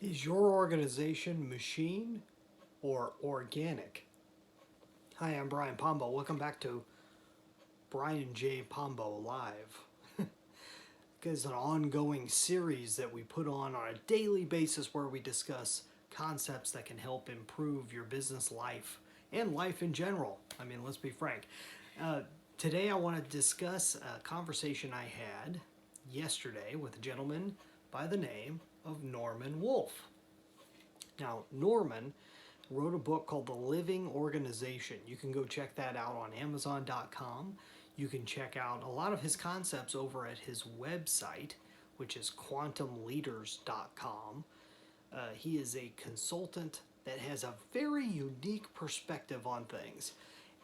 Is your organization machine or organic? Hi, I'm Brian Pombo. Welcome back to Brian J. Pombo Live. It's an ongoing series that we put on a daily basis where we discuss concepts that can help improve your business life and life in general. I mean, let's be frank. Uh, Today, I want to discuss a conversation I had yesterday with a gentleman by the name of Norman Wolfe. Now, Norman wrote a book called The Living Organization. You can go check that out on Amazon.com. You can check out a lot of his concepts over at his website, which is quantumleaders.com. He is a consultant that has a very unique perspective on things.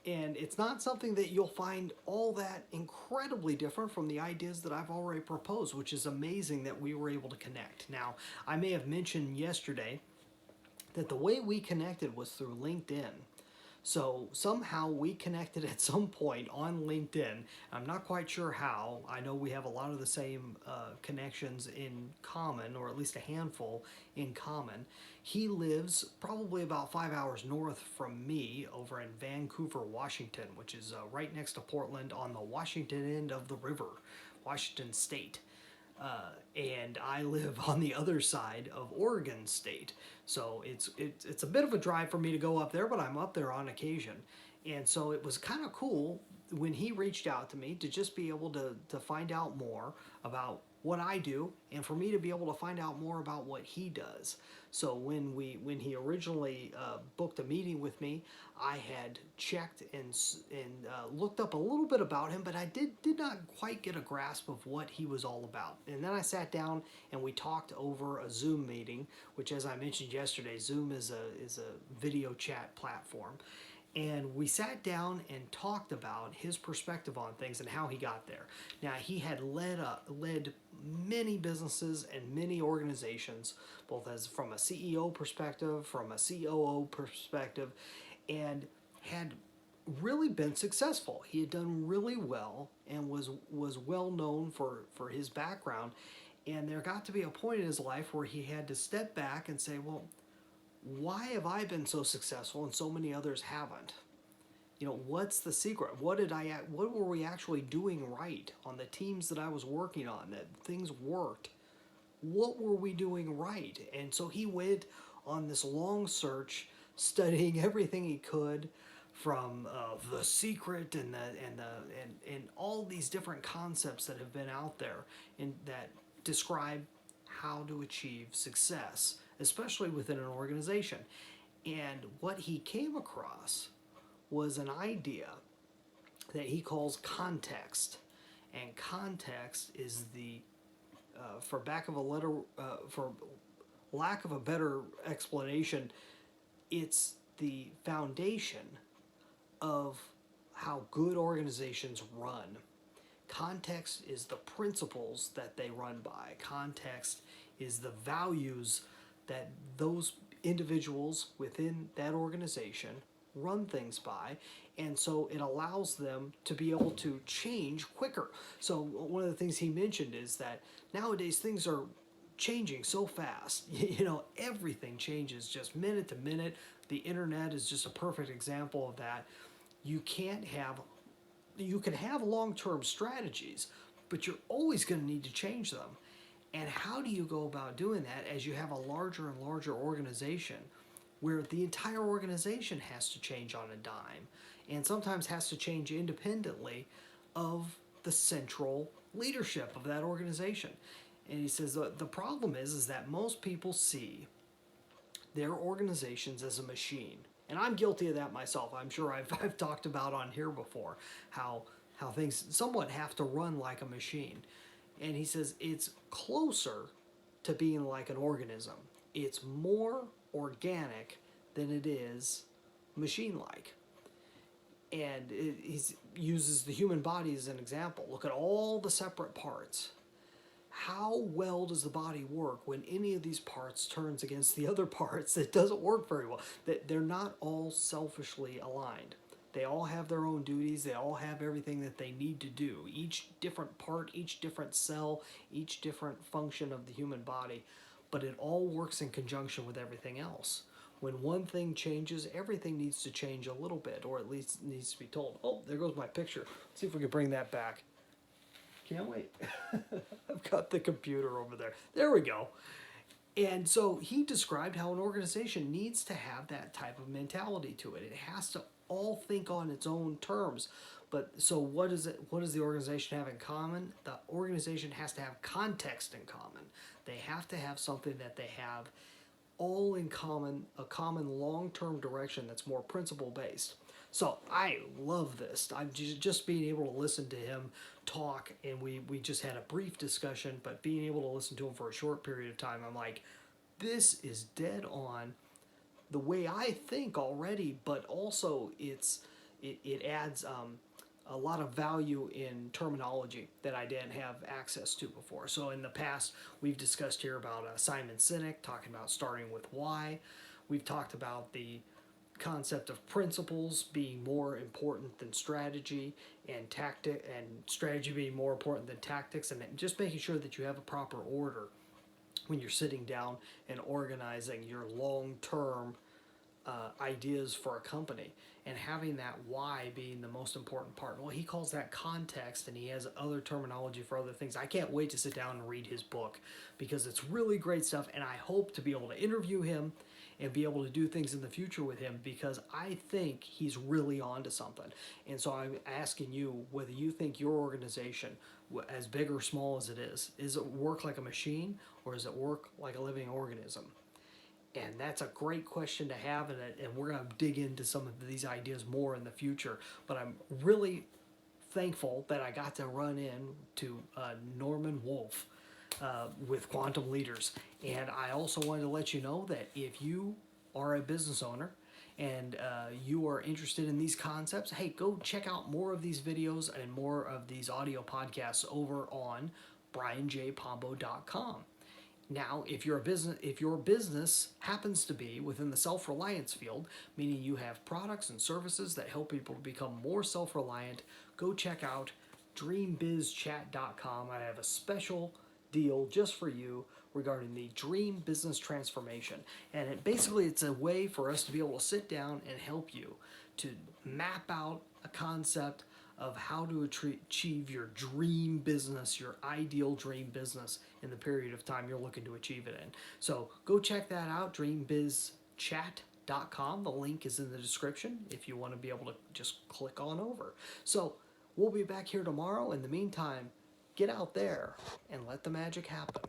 And it's not something that you'll find all that incredibly different from the ideas that I've already proposed, which is amazing that we were able to connect. Now, I may have mentioned yesterday that the way we connected was through LinkedIn. So somehow we connected at some point on LinkedIn. I'm not quite sure how. I know we have a lot of the same connections in common, or at least a handful in common. He lives probably about 5 hours north from me over in Vancouver, Washington, which is right next to Portland on the Washington end of the river, Washington State. And I live on the other side of Oregon State, so it's a bit of a drive for me to go up there, but I'm up there on occasion, and so it was kind of cool when he reached out to me to just be able to find out more about what I do, and for me to be able to find out more about what he does. So when he originally booked a meeting with me, I had checked and looked up a little bit about him, but I did not quite get a grasp of what he was all about. And then I sat down and we talked over a Zoom meeting, which, as I mentioned yesterday, Zoom is a video chat platform. And we sat down and talked about his perspective on things and how he got there. Now, he had led many businesses and many organizations, both as from a CEO perspective, from a COO perspective, and had really been successful. He had done really well and was well known for his background. And there got to be a point in his life where he had to step back and say, well, why have I been so successful and so many others haven't? You know, what's the secret? What were we actually doing right on the teams that I was working on that things worked? What were we doing right? And so he went on this long search, studying everything he could from the secret and all these different concepts that have been out there and that describe how to achieve success, especially within an organization. And what he came across was an idea that he calls context. And context is for back of a letter, for lack of a better explanation, it's the foundation of how good organizations run. Context is the principles that they run by. Context is the values that those individuals within that organization run things by, and so it allows them to be able to change quicker. So one of the things he mentioned is that nowadays things are changing so fast. You know, everything changes just minute to minute. The internet is just a perfect example of that. You can't have you can have long-term strategies, but you're always going to need to change them. And how do you go about doing that as you have a larger and larger organization where the entire organization has to change on a dime and sometimes has to change independently of the central leadership of that organization? And he says the problem is that most people see their organizations as a machine. And I'm guilty of that myself. I'm sure I've talked about on here before how things somewhat have to run like a machine. And he says it's closer to being like an organism. It's more organic than it is machine like. And he uses the human body as an example. Look at all the separate parts. How well does the body work when any of these parts turns against the other parts? It doesn't work very well. They're not all selfishly aligned. They all have their own duties. They all have everything that they need to do. Each different part, each different cell, each different function of the human body but it all works in conjunction with everything else. When one thing changes, everything needs to change a little bit, or at least needs to be told. Oh, there goes my picture. Let's see if we can bring that back. Can't wait. I've got the computer over there. There we go. And so he described how an organization needs to have that type of mentality to it. It has to all think on its own terms. But so what is it? What does the organization have in common? The organization has to have context in common. They have to have something that they have all in common, a common long-term direction that's more principle-based. So I love this. I'm just being able to listen to him talk, and we just had a brief discussion, but being able to listen to him for a short period of time, I'm like, this is dead on the way I think already, but also it adds a lot of value in terminology that I didn't have access to before. So in the past, we've discussed here about Simon Sinek talking about starting with why. We've talked about the concept of principles being more important than strategy, and strategy being more important than tactics, and just making sure that you have a proper order when you're sitting down and organizing your long-term ideas for a company, and having that why being the most important part. Well, he calls that context, and he has other terminology for other things. I can't wait to sit down and read his book because it's really great stuff, and I hope to be able to interview him and be able to do things in the future with him, because I think he's really onto something. And so I'm asking you whether you think your organization, as big or small as it is it work like a machine, or does it work like a living organism? And that's a great question to have, and we're going to dig into some of these ideas more in the future. But I'm really thankful that I got to run in to Norman Wolfe with Quantum Leaders. And I also wanted to let you know that if you are a business owner and you are interested in these concepts, hey, go check out more of these videos and more of these audio podcasts over on brianjpombo.com. Now, if your business happens to be within the self-reliance field, meaning you have products and services that help people become more self-reliant, go check out dreambizchat.com. I have a special deal just for you regarding the Dream Business Transformation. And it's a way for us to be able to sit down and help you to map out a concept of how to achieve your dream business, your ideal dream business in the period of time you're looking to achieve it in. So go check that out, dreambizchat.com. The link is in the description if you want to be able to just click on over. So we'll be back here tomorrow. In the meantime, get out there and let the magic happen.